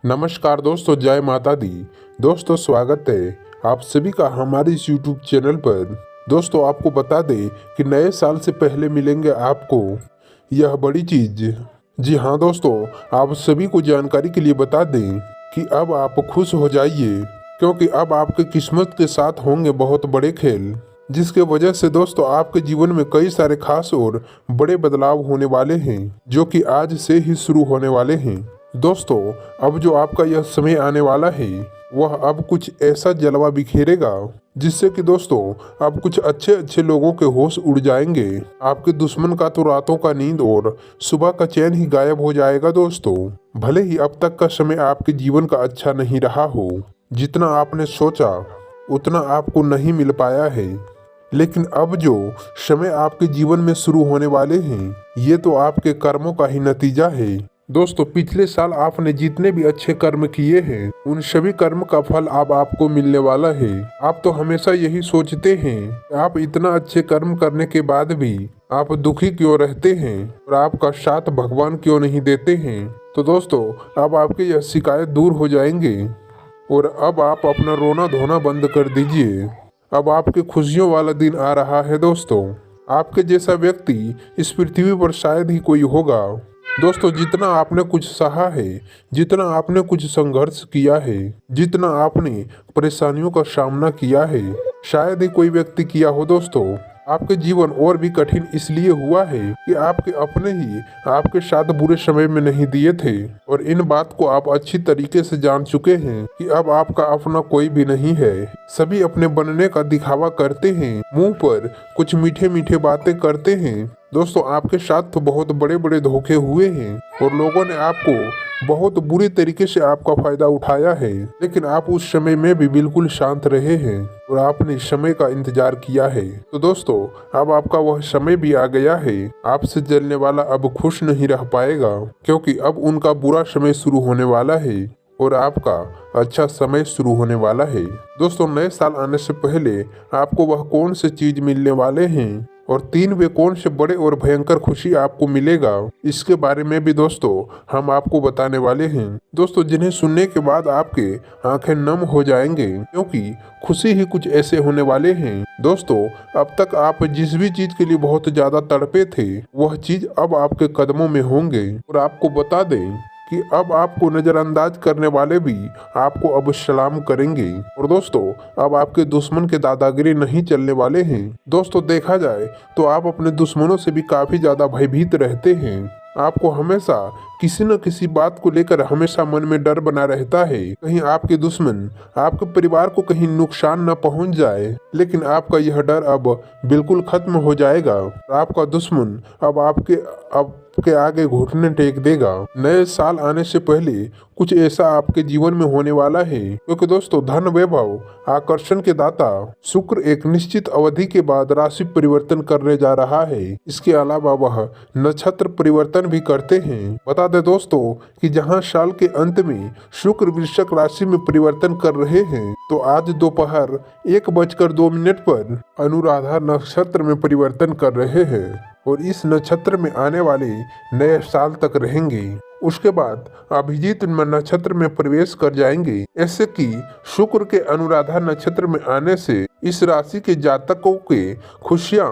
नमस्कार दोस्तों, जय माता दी। दोस्तों स्वागत है आप सभी का हमारे इस YouTube चैनल पर। दोस्तों आपको बता दें कि नए साल से पहले मिलेंगे आपको यह बड़ी चीज। जी हाँ दोस्तों, आप सभी को जानकारी के लिए बता दें कि अब आप खुश हो जाइए, क्योंकि अब आपके किस्मत के साथ होंगे बहुत बड़े खेल, जिसके वजह से दोस्तों आपके जीवन में कई सारे खास और बड़े बदलाव होने वाले हैं, जो कि आज से ही शुरू होने वाले हैं। दोस्तों अब जो आपका यह समय आने वाला है वह अब कुछ ऐसा जलवा बिखेरेगा, जिससे कि दोस्तों अब कुछ अच्छे अच्छे लोगों के होश उड़ जाएंगे। आपके दुश्मन का तो रातों का नींद और सुबह का चैन ही गायब हो जाएगा। दोस्तों भले ही अब तक का समय आपके जीवन का अच्छा नहीं रहा हो, जितना आपने सोचा उतना आपको नहीं मिल पाया है, लेकिन अब जो समय आपके जीवन में शुरू होने वाले हैं ये तो आपके कर्मों का ही नतीजा है। दोस्तों पिछले साल आपने जितने भी अच्छे कर्म किए हैं उन सभी कर्म का फल अब आपको मिलने वाला है। आप तो हमेशा यही सोचते हैं कि आप इतना अच्छे कर्म करने के बाद भी आप दुखी क्यों रहते हैं और आपका साथ भगवान क्यों नहीं देते हैं। तो दोस्तों अब आपकी यह शिकायत दूर हो जाएंगे और अब आप अपना रोना धोना बंद कर दीजिए। अब आपके खुशियों वाला दिन आ रहा है। दोस्तों आपके जैसा व्यक्ति इस पृथ्वी पर शायद ही कोई होगा। दोस्तों जितना आपने कुछ सहा है, जितना आपने कुछ संघर्ष किया है, जितना आपने परेशानियों का सामना किया है, शायद ही कोई व्यक्ति किया हो। दोस्तों आपके जीवन और भी कठिन इसलिए हुआ है कि आपके अपने ही आपके साथ बुरे समय में नहीं दिए थे, और इन बात को आप अच्छी तरीके से जान चुके हैं कि अब आपका अपना कोई भी नहीं है। सभी अपने बनने का दिखावा करते हैं, मुंह पर कुछ मीठे मीठे बातें करते हैं। दोस्तों आपके साथ तो बहुत बड़े बड़े धोखे हुए हैं और लोगों ने आपको बहुत बुरी तरीके से आपका फायदा उठाया है, लेकिन आप उस समय में भी बिल्कुल शांत रहे हैं और आपने समय का इंतजार किया है। तो दोस्तों अब आपका वह समय भी आ गया है। आपसे जलने वाला अब खुश नहीं रह पाएगा, क्योंकि अब उनका बुरा समय शुरू होने वाला है और आपका अच्छा समय शुरू होने वाला है। दोस्तों नए साल आने से पहले आपको वह कौन से चीज मिलने वाले हैं और 3 वे कौन से बड़े और भयंकर खुशी आपको मिलेगा, इसके बारे में भी दोस्तों हम आपको बताने वाले हैं। दोस्तों जिन्हें सुनने के बाद आपके आंखें नम हो जाएंगे, क्योंकि खुशी ही कुछ ऐसे होने वाले हैं। दोस्तों अब तक आप जिस भी चीज के लिए बहुत ज्यादा तड़पे थे वह चीज अब आपके कदमों में होंगे, और आपको बता दें कि अब आपको नजरअंदाज करने वाले भी आपको अब सलाम करेंगे। और दोस्तों अब आपके दुश्मन के दादागिरी नहीं चलने वाले हैं। दोस्तों देखा जाए तो आप अपने दुश्मनों से भी काफी ज्यादा भयभीत रहते हैं। आपको हमेशा किसी न किसी बात को लेकर हमेशा मन में डर बना रहता है, कहीं आपके दुश्मन आपके परिवार को कहीं नुकसान न पहुंच जाए। लेकिन आपका यह डर अब बिल्कुल खत्म हो जाएगा। आपका दुश्मन अब आपके आगे घुटने टेक देगा। नए साल आने से पहले कुछ ऐसा आपके जीवन में होने वाला है, क्योंकि दोस्तों धन वैभव आकर्षण के दाता शुक्र एक निश्चित अवधि के बाद राशि परिवर्तन करने जा रहा है। इसके अलावा वह नक्षत्र परिवर्तन भी करते हैं। बता दें दोस्तों कि जहां साल के अंत में शुक्र वृश्चिक राशि में परिवर्तन कर रहे हैं, तो आज दोपहर 1:02 पर अनुराधा नक्षत्र में परिवर्तन कर रहे हैं और इस नक्षत्र में आने वाले नए साल तक रहेंगे। उसके बाद अभिजीत नक्षत्र में प्रवेश कर जाएंगे। ऐसे कि शुक्र के अनुराधा नक्षत्र में आने से इस राशि के जातकों के खुशियां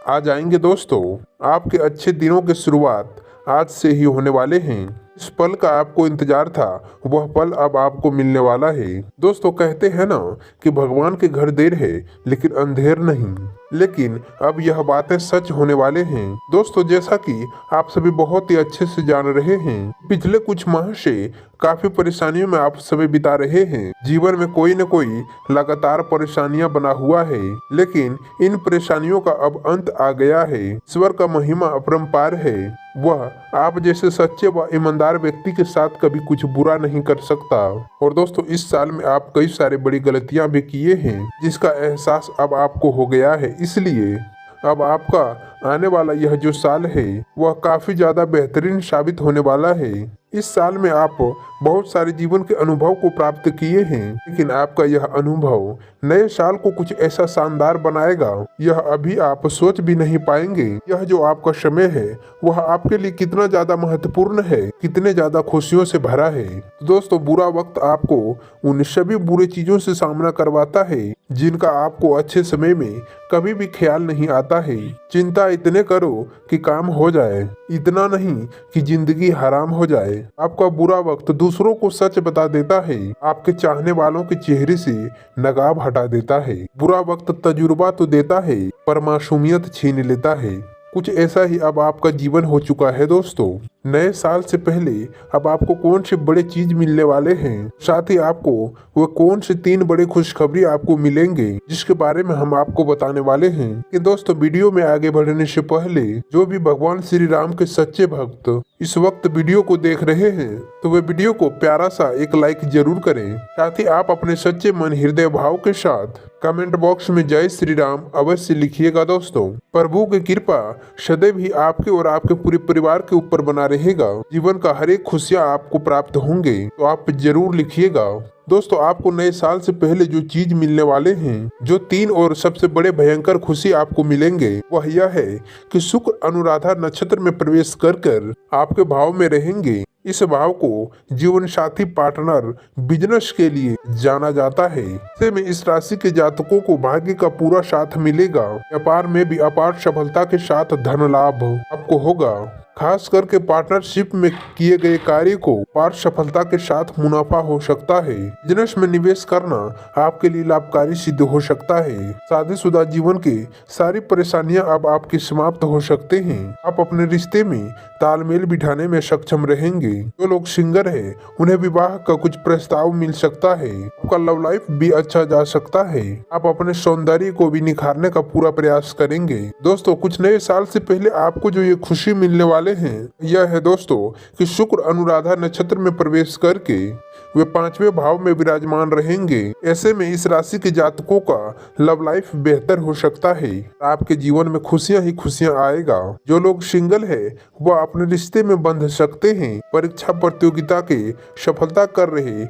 आ जाएंगे। दोस्तों आपके अच्छे दिनों की शुरुआत आज से ही होने वाले हैं। इस पल का आपको इंतजार था, वह पल अब आपको मिलने वाला है। दोस्तों कहते हैं ना कि भगवान के घर देर है लेकिन अंधेर नहीं, लेकिन अब यह बातें सच होने वाले हैं। दोस्तों जैसा कि आप सभी बहुत ही अच्छे से जान रहे हैं, पिछले कुछ माह से काफी परेशानियों में आप समय बिता रहे हैं। जीवन में कोई न कोई लगातार परेशानियां बना हुआ है, लेकिन इन परेशानियों का अब अंत आ गया है। ईश्वर का महिमा अपरंपार है। वह आप जैसे सच्चे व ईमानदार व्यक्ति के साथ कभी कुछ बुरा नहीं कर सकता। और दोस्तों इस साल में आप कई सारे बड़ी गलतियां भी किए हैं, जिसका एहसास अब आपको हो गया है। इसलिए अब आपका आने वाला यह जो साल है वह काफी ज्यादा बेहतरीन साबित होने वाला है। इस साल में आप बहुत सारे जीवन के अनुभव को प्राप्त किए हैं, लेकिन आपका यह अनुभव नए साल को कुछ ऐसा शानदार बनाएगा, यह अभी आप सोच भी नहीं पाएंगे। यह जो आपका समय है वह आपके लिए कितना ज्यादा महत्वपूर्ण है, कितने ज्यादा खुशियों से भरा है। तो दोस्तों, बुरा वक्त आपको उन सभी बुरे चीजों से सामना करवाता है जिनका आपको अच्छे समय में कभी भी ख्याल नहीं आता है। चिंता इतने करो कि काम हो जाए, इतना नहीं कि जिंदगी हराम हो जाए। आपका बुरा वक्त दूसरों को सच बता देता है, आपके चाहने वालों के चेहरे से नकाब हटा देता है। बुरा वक्त तजुर्बा तो देता है पर मासूमियत छीन लेता है। कुछ ऐसा ही अब आपका जीवन हो चुका है दोस्तों। नए साल से पहले अब आपको कौन से बड़े चीज मिलने वाले हैं, साथ ही आपको वो कौन से 3 बड़े खुशखबरी आपको मिलेंगे जिसके बारे में हम आपको बताने वाले हैं। कि दोस्तों, वीडियो में आगे बढ़ने से पहले जो भी भगवान श्री राम के सच्चे भक्त इस वक्त वीडियो को देख रहे हैं तो वे वीडियो को प्यारा सा एक लाइक जरूर करें। साथ ही आप अपने सच्चे मन हृदय भाव के साथ कमेंट बॉक्स में जय श्री राम अवश्य लिखिएगा दोस्तों। प्रभु की कृपा सदैव ही आपके और आपके पूरे परिवार के ऊपर बना रहेगा। जीवन का हर एक खुशियाँ आपको प्राप्त होंगे, तो आप जरूर लिखिएगा। दोस्तों, आपको नए साल से पहले जो चीज मिलने वाले हैं, जो 3 और सबसे बड़े भयंकर खुशी आपको मिलेंगे, वह यह है कि शुक्र अनुराधा नक्षत्र में प्रवेश कर आपके भाव में रहेंगे। इस भाव को जीवन साथी, पार्टनर, बिजनेस के लिए जाना जाता है। ऐसे में इस राशि के जातकों को भाग्य का पूरा साथ मिलेगा। व्यापार में भी अपार सफलता के साथ धन लाभ आपको होगा। खास करके पार्टनरशिप में किए गए कार्य को पार सफलता के साथ मुनाफा हो सकता है। बिजनेस में निवेश करना आपके लिए लाभकारी सिद्ध हो सकता है। शादीशुदा जीवन के सारी परेशानियां अब आपकी समाप्त हो सकते हैं। आप अपने रिश्ते में तालमेल बिठाने में सक्षम रहेंगे। जो लोग सिंगल हैं, उन्हें विवाह का कुछ प्रस्ताव मिल सकता है। आपका लव लाइफ भी अच्छा जा सकता है। आप अपने सौंदर्य को भी निखारने का पूरा प्रयास करेंगे। दोस्तों, कुछ नए साल से पहले आपको जो ये खुशी मिलने वाले हैं, यह है दोस्तों कि शुक्र अनुराधा नक्षत्र में प्रवेश करके वे 5वें भाव में विराजमान रहेंगे। ऐसे में इस राशि के जातकों का लव लाइफ बेहतर हो सकता है। आपके जीवन में खुशियां ही खुशियां आएगा। जो लोग सिंगल है वह अपने रिश्ते में बंध सकते हैं। परीक्षा प्रतियोगिता के सफलता कर रहे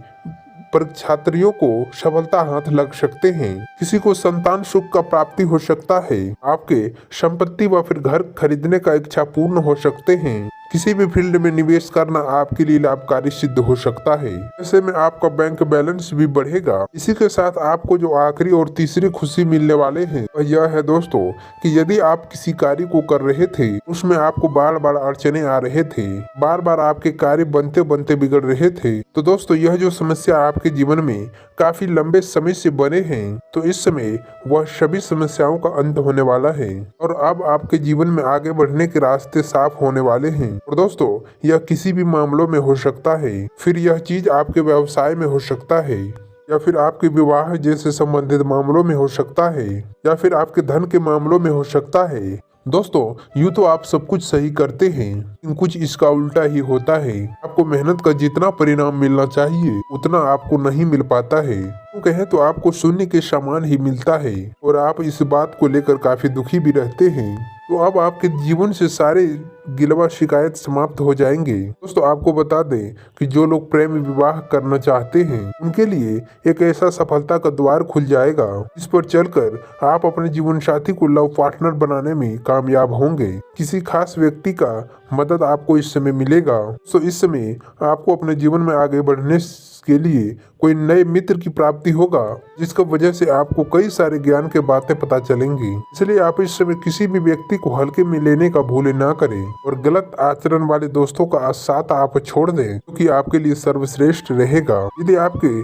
परीक्षार्थियों को सफलता हाथ लग सकते हैं। किसी को संतान सुख का प्राप्ति हो सकता है। आपके संपत्ति व फिर घर खरीदने का इच्छा पूर्ण हो सकते हैं। किसी भी फील्ड में निवेश करना आपके लिए लाभकारी सिद्ध हो सकता है। ऐसे में आपका बैंक बैलेंस भी बढ़ेगा। इसी के साथ आपको जो आखिरी और तीसरी खुशी मिलने वाले हैं वह यह है दोस्तों कि यदि आप किसी कार्य को कर रहे थे, उसमें आपको बार बार अड़चने आ रहे थे, बार बार आपके कार्य बनते बनते बिगड़ रहे थे, तो दोस्तों यह जो समस्या आपके जीवन में काफी लंबे समय से बने हैं, तो इस समय वह सभी समस्याओं का अंत होने वाला है और अब आपके जीवन में आगे बढ़ने के रास्ते साफ होने वाले हैं। और दोस्तों, यह किसी भी मामलों में हो सकता है, फिर यह चीज आपके व्यवसाय में हो सकता है, या फिर आपके विवाह जैसे संबंधित मामलों में हो सकता है, या फिर आपके धन के मामलों में हो सकता है। दोस्तों, यूँ तो आप सब कुछ सही करते हैं, लेकिन कुछ इसका उल्टा ही होता है। आपको मेहनत का जितना परिणाम मिलना चाहिए उतना आपको नहीं मिल पाता है। तो कहें तो आपको शून्य के समान ही मिलता है और आप इस बात को लेकर काफी दुखी भी रहते हैं। तो अब आपके जीवन से सारे गिलवा शिकायत समाप्त हो जाएंगे। दोस्तों, आपको बता दें कि जो लोग प्रेम विवाह करना चाहते हैं उनके लिए एक ऐसा सफलता का द्वार खुल जाएगा जिस पर चलकर आप अपने जीवन साथी को लव पार्टनर बनाने में कामयाब होंगे। किसी खास व्यक्ति का मदद आपको इस समय मिलेगा। तो इस समय आपको अपने जीवन में आगे बढ़ने के लिए कोई नए मित्र की प्राप्ति होगा जिसका वजह से आपको कई सारे ज्ञान के बातें पता चलेंगी। इसलिए आप इस समय किसी भी व्यक्ति को हल्के में लेने का भूल ना करें और गलत आचरण वाले दोस्तों का साथ आप छोड़ दें, क्योंकि आपके लिए सर्वश्रेष्ठ रहेगा। यदि आपके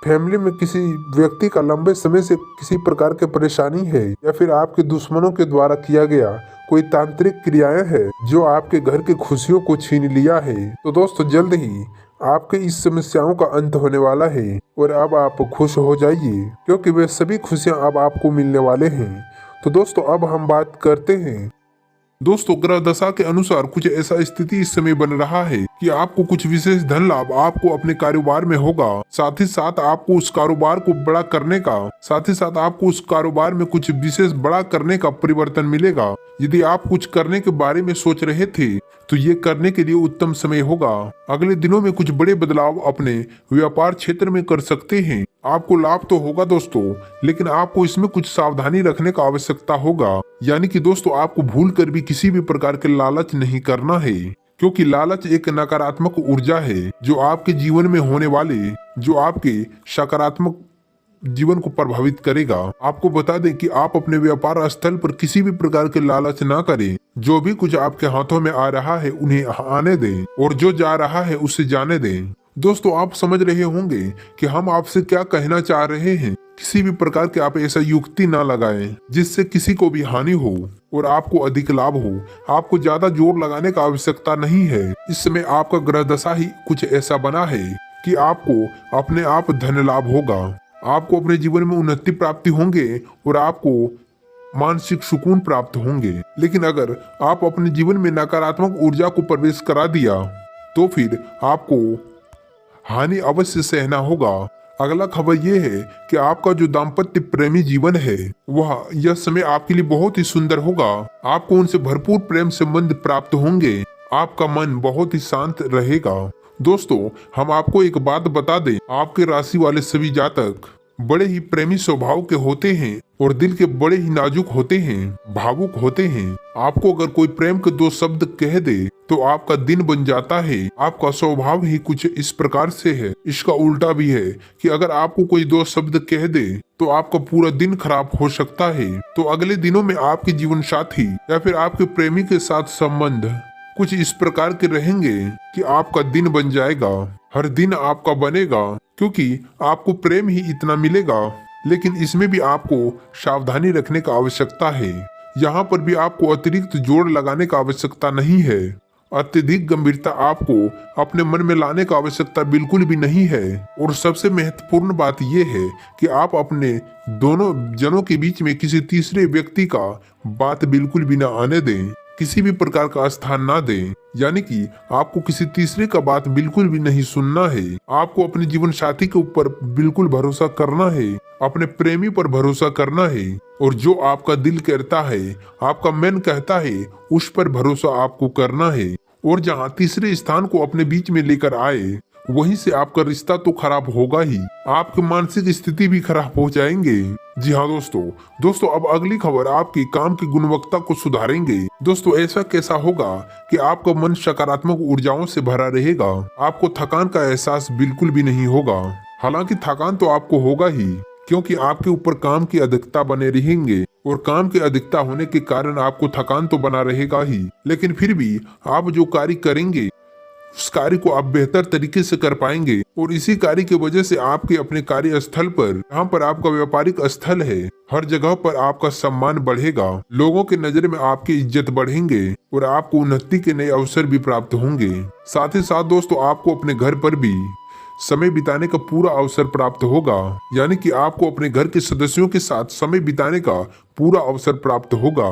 फैमिली में किसी व्यक्ति का लंबे समय से किसी प्रकार की परेशानी है या फिर आपके दुश्मनों के द्वारा किया गया कोई तांत्रिक क्रियाएं है जो आपके घर की खुशियों को छीन लिया है, तो दोस्तों जल्द ही आपके इस समस्याओं का अंत होने वाला है और अब आप खुश हो जाइए, क्योंकि वे सभी खुशियां अब आपको मिलने वाले हैं। तो दोस्तों, अब हम बात करते हैं दोस्तों ग्रह दशा के अनुसार कुछ ऐसा स्थिति इस समय बन रहा है कि आपको कुछ विशेष धन लाभ आपको अपने कारोबार में होगा। साथ ही साथ आपको उस कारोबार को बड़ा करने का साथ ही साथ आपको उस कारोबार में कुछ विशेष बड़ा करने का परिवर्तन मिलेगा। यदि आप कुछ करने के बारे में सोच रहे थे तो ये करने के लिए उत्तम समय होगा। अगले दिनों में कुछ बड़े बदलाव अपने व्यापार क्षेत्र में कर सकते हैं। आपको लाभ तो होगा दोस्तों, लेकिन आपको इसमें कुछ सावधानी रखने का आवश्यकता होगा। यानी कि दोस्तों आपको भूल कर भी किसी भी प्रकार के लालच नहीं करना है, क्योंकि लालच एक नकारात्मक ऊर्जा है जो आपके जीवन में होने वाले जो आपके सकारात्मक जीवन को प्रभावित करेगा। आपको बता दें कि आप अपने व्यापार स्थल पर किसी भी प्रकार के लालच ना करें। जो भी कुछ आपके हाथों में आ रहा है उन्हें आने दें और जो जा रहा है उसे जाने दें। दोस्तों आप समझ रहे होंगे कि हम आपसे क्या कहना चाह रहे हैं। किसी भी प्रकार के आप ऐसा युक्ति ना लगाएं जिससे किसी को भी हानि हो और आपको अधिक लाभ हो। आपको ज्यादा जोर लगाने का आवश्यकता नहीं है। इस समय आपका ग्रह दशा ही कुछ ऐसा बना है कि आपको अपने आप धन लाभ होगा। आपको अपने जीवन में उन्नति प्राप्ति होंगे और आपको मानसिक सुकून प्राप्त होंगे। लेकिन अगर आप अपने जीवन में नकारात्मक ऊर्जा को प्रवेश करा दिया तो फिर आपको हानि अवश्य सहना होगा। अगला खबर यह है कि आपका जो दाम्पत्य प्रेमी जीवन है वह यह समय आपके लिए बहुत ही सुंदर होगा। आपको उनसे भरपूर प्रेम संबंध प्राप्त होंगे। आपका मन बहुत ही शांत रहेगा। दोस्तों हम आपको एक बात बता दें, आपके राशि वाले सभी जातक बड़े ही प्रेमी स्वभाव के होते हैं और दिल के बड़े ही नाजुक होते हैं, भावुक होते हैं। आपको अगर कोई प्रेम के दो शब्द कह दे तो आपका दिन बन जाता है। आपका स्वभाव ही कुछ इस प्रकार से है। इसका उल्टा भी है कि अगर आपको कोई दो शब्द कह दे तो आपका पूरा दिन खराब हो सकता है। तो अगले दिनों में आपके जीवन साथी या फिर आपके प्रेमी के साथ संबंध कुछ इस प्रकार के रहेंगे कि आपका दिन बन जाएगा। हर दिन आपका बनेगा क्योंकि आपको प्रेम ही इतना मिलेगा। लेकिन इसमें भी आपको सावधानी रखने का आवश्यकता है। यहाँ पर भी आपको अतिरिक्त जोर लगाने का आवश्यकता नहीं है। अत्यधिक गंभीरता आपको अपने मन में लाने का आवश्यकता बिल्कुल भी नहीं है। और सबसे महत्वपूर्ण बात यह है कि आप अपने दोनों जनों के बीच में किसी तीसरे व्यक्ति का बात बिल्कुल भी ना आने दें। किसी भी प्रकार का स्थान ना दें। यानी कि आपको किसी तीसरे का बात बिल्कुल भी नहीं सुनना है। आपको अपने जीवन साथी के ऊपर बिल्कुल भरोसा करना है, अपने प्रेमी पर भरोसा करना है और जो आपका दिल कहता है, आपका मन कहता है, उस पर भरोसा आपको करना है। और जहाँ तीसरे स्थान को अपने बीच में लेकर आए वहीं से आपका रिश्ता तो खराब होगा ही, आपकी मानसिक स्थिति भी खराब हो जाएंगे। जी हाँ दोस्तों अब अगली खबर आपकी काम की गुणवत्ता को सुधारेंगे। दोस्तों ऐसा कैसा होगा कि आपका मन सकारात्मक ऊर्जाओं से भरा रहेगा। आपको थकान का एहसास बिल्कुल भी नहीं होगा। हालांकि थकान तो आपको होगा ही, क्योंकि आपके ऊपर काम की अधिकता बने रहेंगे और काम की अधिकता होने के कारण आपको थकान तो बना रहेगा ही। लेकिन फिर भी आप जो कार्य करेंगे उस कार्य को आप बेहतर तरीके से कर पाएंगे और इसी कार्य की वजह से आपके अपने कार्य स्थल पर, जहाँ पर आपका व्यापारिक स्थल है, हर जगह पर आपका सम्मान बढ़ेगा। लोगों के नजर में आपकी इज्जत बढ़ेंगे और आपको उन्नति के नए अवसर भी प्राप्त होंगे। साथ ही साथ दोस्तों आपको अपने घर पर भी समय बिताने का पूरा अवसर प्राप्त होगा। यानी कि आपको अपने घर के सदस्यों के साथ समय बिताने का पूरा अवसर प्राप्त होगा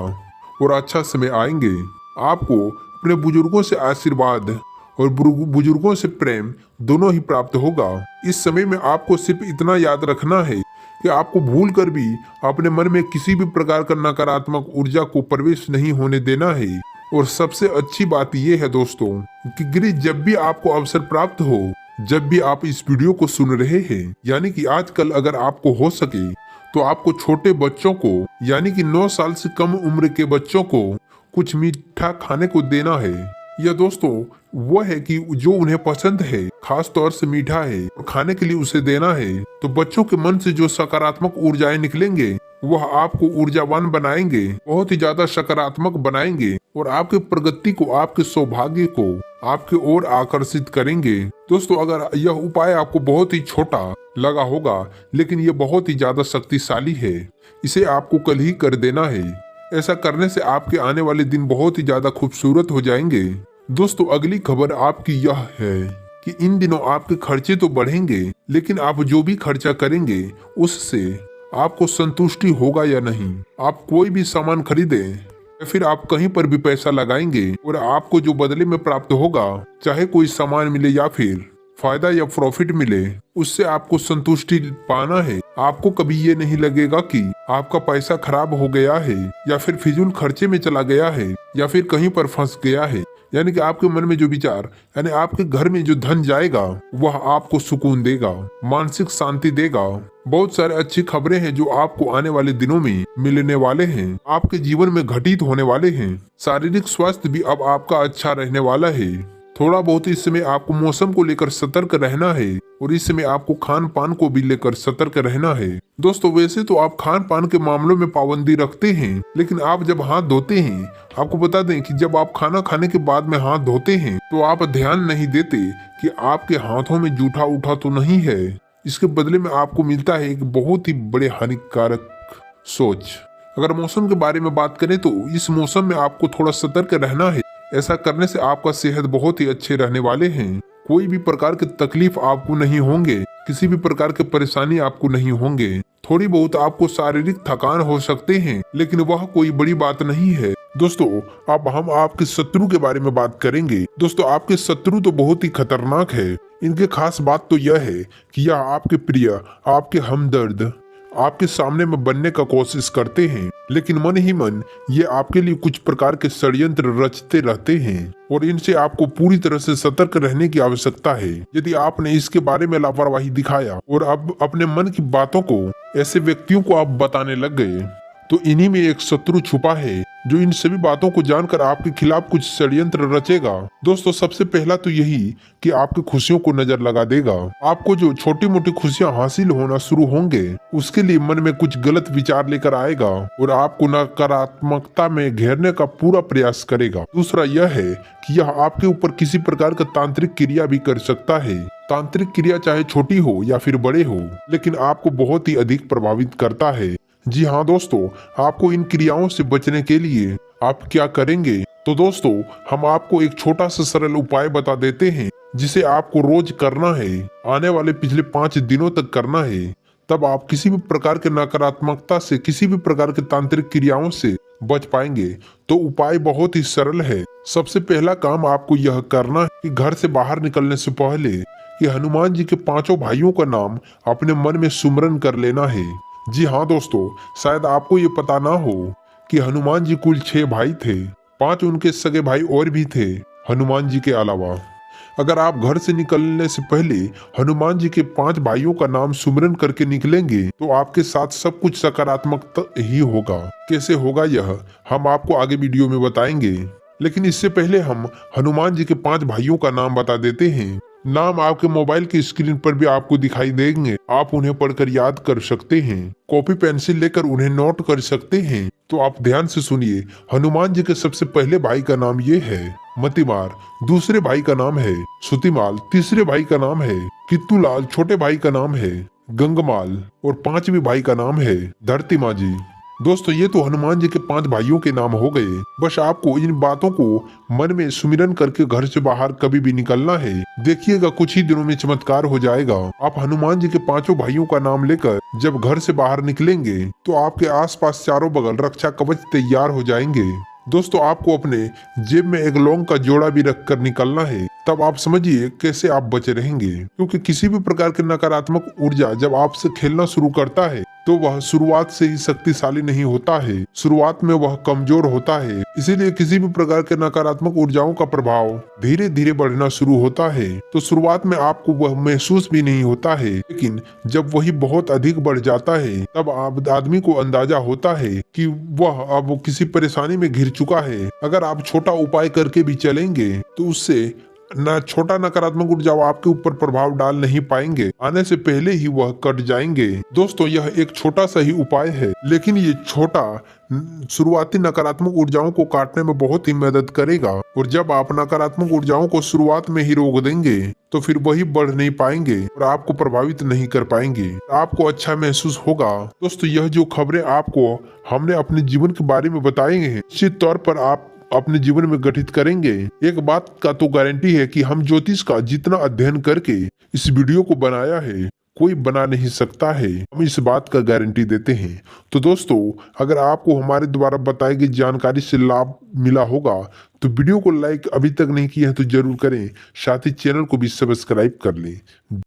और अच्छा समय आएंगे। आपको अपने बुजुर्गों से आशीर्वाद और बुजुर्गों से प्रेम दोनों ही प्राप्त होगा। इस समय में आपको सिर्फ इतना याद रखना है कि आपको भूल कर भी अपने मन में किसी भी प्रकार का नकारात्मक ऊर्जा को प्रवेश नहीं होने देना है। और सबसे अच्छी बात यह है दोस्तों कि जब भी आपको अवसर प्राप्त हो, जब भी आप इस वीडियो को सुन रहे हैं, यानी कि आजकल अगर आपको हो सके तो आपको छोटे बच्चों को, यानी कि 9 साल से कम उम्र के बच्चों को कुछ मीठा खाने को देना है। यह दोस्तों वो है कि जो उन्हें पसंद है, खास तौर से मीठा है, और खाने के लिए उसे देना है। तो बच्चों के मन से जो सकारात्मक ऊर्जाएं निकलेंगे वह आपको ऊर्जावान बनाएंगे, बहुत ही ज्यादा सकारात्मक बनाएंगे और आपके प्रगति को, आपके सौभाग्य को आपके ओर आकर्षित करेंगे। दोस्तों अगर यह उपाय आपको बहुत ही छोटा लगा होगा, लेकिन यह बहुत ही ज्यादा शक्तिशाली है। इसे आपको कल ही कर देना है। ऐसा करने से आपके आने वाले दिन बहुत ही ज्यादा खूबसूरत हो जाएंगे। दोस्तों अगली खबर आपकी यह है कि इन दिनों आपके खर्चे तो बढ़ेंगे, लेकिन आप जो भी खर्चा करेंगे उससे आपको संतुष्टि होगा या नहीं। आप कोई भी सामान खरीदें या फिर आप कहीं पर भी पैसा लगाएंगे और आपको जो बदले में प्राप्त होगा, चाहे कोई सामान मिले या फिर फायदा या प्रॉफिट मिले, उससे आपको संतुष्टि पाना है। आपको कभी ये नहीं लगेगा कि आपका पैसा खराब हो गया है या फिर फिजूल खर्चे में चला गया है या फिर कहीं पर फंस गया है। यानी कि आपके मन में जो विचार, यानी आपके घर में जो धन जाएगा वह आपको सुकून देगा, मानसिक शांति देगा। बहुत सारे अच्छी खबरें हैं जो आपको आने वाले दिनों में मिलने वाले हैं, आपके जीवन में घटित होने वाले हैं। शारीरिक स्वास्थ्य भी अब आपका अच्छा रहने वाला है। थोड़ा बहुत इस समय आपको मौसम को लेकर सतर्क रहना है और इस समय आपको खान पान को भी लेकर सतर्क रहना है। दोस्तों, वैसे तो आप खान पान के मामलों में पाबंदी रखते हैं, लेकिन आप जब हाथ धोते हैं, आपको बता दें कि जब आप खाना खाने के बाद में हाथ धोते हैं तो आप ध्यान नहीं देते कि आपके हाथों में जूठा उठा तो नहीं है। इसके बदले में आपको मिलता है एक बहुत ही बड़े हानिकारक सोच। अगर मौसम के बारे में बात करें तो इस मौसम में आपको थोड़ा सतर्क रहना है। ऐसा करने से आपका सेहत बहुत ही अच्छे रहने वाले हैं। कोई भी प्रकार की तकलीफ आपको नहीं होंगे, किसी भी प्रकार की परेशानी आपको नहीं होंगे। थोड़ी बहुत आपको शारीरिक थकान हो सकते हैं, लेकिन वह कोई बड़ी बात नहीं है। दोस्तों, अब हम आपके शत्रु के बारे में बात करेंगे। दोस्तों, आपके शत्रु तो बहुत ही खतरनाक है। इनके खास बात तो यह है कि यह आपके प्रिय, आपके हमदर्द, आपके सामने में बनने का कोशिश करते हैं, लेकिन मन ही मन ये आपके लिए कुछ प्रकार के षड्यंत्र रचते रहते हैं और इनसे आपको पूरी तरह से सतर्क रहने की आवश्यकता है। यदि आपने इसके बारे में लापरवाही दिखाया और अब अपने मन की बातों को ऐसे व्यक्तियों को आप बताने लग गए, तो इन्हीं में एक शत्रु छुपा है जो इन सभी बातों को जानकर आपके खिलाफ कुछ षड्यंत्र रचेगा। दोस्तों, सबसे पहला तो यही कि आपकी खुशियों को नजर लगा देगा। आपको जो छोटी मोटी खुशियां हासिल होना शुरू होंगे, उसके लिए मन में कुछ गलत विचार लेकर आएगा और आपको नकारात्मकता में घेरने का पूरा प्रयास करेगा। दूसरा यह है कि यह आपके ऊपर किसी प्रकार का तांत्रिक क्रिया भी कर सकता है। तांत्रिक क्रिया चाहे छोटी हो या फिर बड़े हो, लेकिन आपको बहुत ही अधिक प्रभावित करता है। जी हाँ दोस्तों, आपको इन क्रियाओं से बचने के लिए आप क्या करेंगे? तो दोस्तों, हम आपको एक छोटा सा सरल उपाय बता देते हैं जिसे आपको रोज करना है, आने वाले पिछले 5 दिनों तक करना है। तब आप किसी भी प्रकार के नकारात्मकता से, किसी भी प्रकार के तांत्रिक क्रियाओं से बच पाएंगे। तो उपाय बहुत ही सरल है। सबसे पहला काम आपको यह करना है कि घर से बाहर निकलने से पहले कि हनुमान जी के 5 भाइयों का नाम अपने मन में सुमरन कर लेना है। जी हाँ दोस्तों, शायद आपको ये पता ना हो कि हनुमान जी कुल 6 भाई थे। 5 उनके सगे भाई और भी थे हनुमान जी के अलावा। अगर आप घर से निकलने से पहले हनुमान जी के 5 भाइयों का नाम सुमरन करके निकलेंगे तो आपके साथ सब कुछ सकारात्मक ही होगा। कैसे होगा यह हम आपको आगे वीडियो में बताएंगे, लेकिन इससे पहले हम हनुमान जी के 5 भाइयों का नाम बता देते हैं। नाम आपके मोबाइल की स्क्रीन पर भी आपको दिखाई देंगे। आप उन्हें पढ़कर याद कर सकते हैं, कॉपी पेंसिल लेकर उन्हें नोट कर सकते हैं। तो आप ध्यान से सुनिए। हनुमान जी के सबसे पहले भाई का नाम ये है मतिमार, दूसरे भाई का नाम है सुतिमाल, तीसरे भाई का नाम है कित्तूलाल, छोटे भाई का नाम है गंगमाल और 5वें भाई का नाम है धरती माजी। दोस्तों, ये तो हनुमान जी के 5 भाइयों के नाम हो गए। बस आपको इन बातों को मन में सुमिरन करके घर से बाहर कभी भी निकलना है। देखिएगा कुछ ही दिनों में चमत्कार हो जाएगा। आप हनुमान जी के 5 भाइयों का नाम लेकर जब घर से बाहर निकलेंगे तो आपके आसपास चारों बगल रक्षा कवच तैयार हो जाएंगे। दोस्तों, आपको अपने जेब में एक लौंग का जोड़ा भी रख कर निकलना है। तब आप समझिए कैसे आप बचे रहेंगे, क्योंकि किसी भी प्रकार की नकारात्मक ऊर्जा जब आपसे खेलना शुरू करता है तो वह शुरुआत से ही शक्तिशाली नहीं होता है, शुरुआत में वह कमजोर होता है। इसीलिए किसी भी प्रकार के नकारात्मक ऊर्जाओं का प्रभाव धीरे धीरे बढ़ना शुरू होता है। तो शुरुआत में आपको वह महसूस भी नहीं होता है, लेकिन जब वही बहुत अधिक बढ़ जाता है तब आदमी को अंदाजा होता है कि वह अब किसी परेशानी में घिर चुका है। अगर आप छोटा उपाय करके भी चलेंगे तो उससे छोटा नकारात्मक ऊर्जा आपके ऊपर प्रभाव डाल नहीं पाएंगे, आने से पहले ही वह कट जाएंगे। दोस्तों, यह एक छोटा सा ही उपाय है, लेकिन ये छोटा शुरुआती नकारात्मक ऊर्जाओं को काटने में बहुत ही मदद करेगा। और जब आप नकारात्मक ऊर्जाओं को शुरुआत में ही रोक देंगे तो फिर वही बढ़ नहीं पाएंगे और आपको प्रभावित नहीं कर पाएंगे। आपको अच्छा महसूस होगा। दोस्तों, यह जो खबरें आपको हमने अपने जीवन के बारे में बताई हैं, निश्चित तौर पर आप अपने जीवन में गठित करेंगे। एक बात का तो गारंटी है कि हम ज्योतिष का जितना अध्ययन करके इस वीडियो को बनाया है कोई बना नहीं सकता है, हम इस बात का गारंटी देते हैं। तो दोस्तों, अगर आपको हमारे द्वारा बताई गई जानकारी से लाभ मिला होगा तो वीडियो को लाइक अभी तक नहीं किया है तो जरूर करें, साथ ही चैनल को भी सब्सक्राइब कर लें।